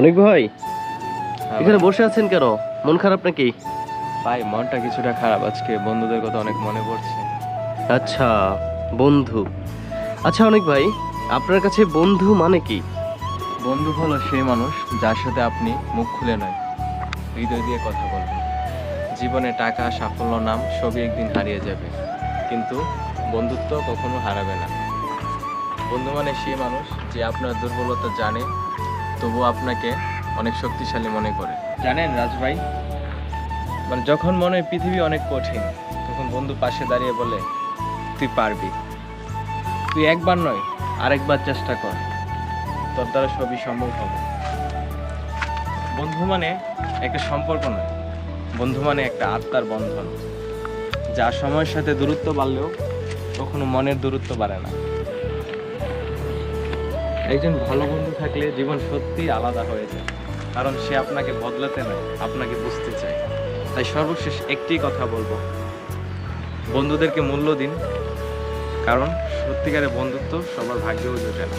অনেক ভাই এখানে ভাই। বসে আছেন কেন? মন খারাপ নাকি? ভাই মনটা কিছুটা খারাপ, আজকে বন্ধুদের কথা অনেক মনে পড়ছে। আচ্ছা, বন্ধু। আচ্ছা অনেক ভাই, আপনার কাছে বন্ধু মানে কি? বন্ধু হলো সেই মানুষ যার সাথে আপনি মুখ খুলে নয়, হৃদয় দিয়ে কথা বলবেন। জীবনে টাকা, সাফল্য, নাম সবই একদিন হারিয়ে যাবে, কিন্তু বন্ধুত্ব কখনো হারাবে না। বন্ধু মানে সেই মানুষ যে আপনার দুর্বলতা জানে, তবু আপনাকে অনেক শক্তিশালী মনে করে। জানেন রাজ ভাই, মানে যখন মনে হয় পৃথিবী অনেক কঠিন, তখন বন্ধু পাশে দাঁড়িয়ে বলে, তুই পারবি, তুই একবার নয় আরেকবার চেষ্টা কর, তোর দ্বারা সবই সম্ভব হবে। বন্ধু মানে একটা সম্পর্ক নয়, বন্ধু মানে একটা আত্মার বন্ধন, যা সময়ের সাথে দূরত্ব বাড়লেও কখনো মনের দূরত্ব বাড়ে না। একজন ভালো বন্ধু থাকলে জীবন সত্যি আলাদা হয়ে যায়, কারণ সে আপনাকে বদলাতে নয়, আপনাকে বুঝতে চায়। তাই সর্বশেষ একটি কথা বলবো, বন্ধুদেরকে মূল্য দিন, কারণ সত্যিকারের বন্ধুত্ব সবার ভাগ্যেও জোটে না।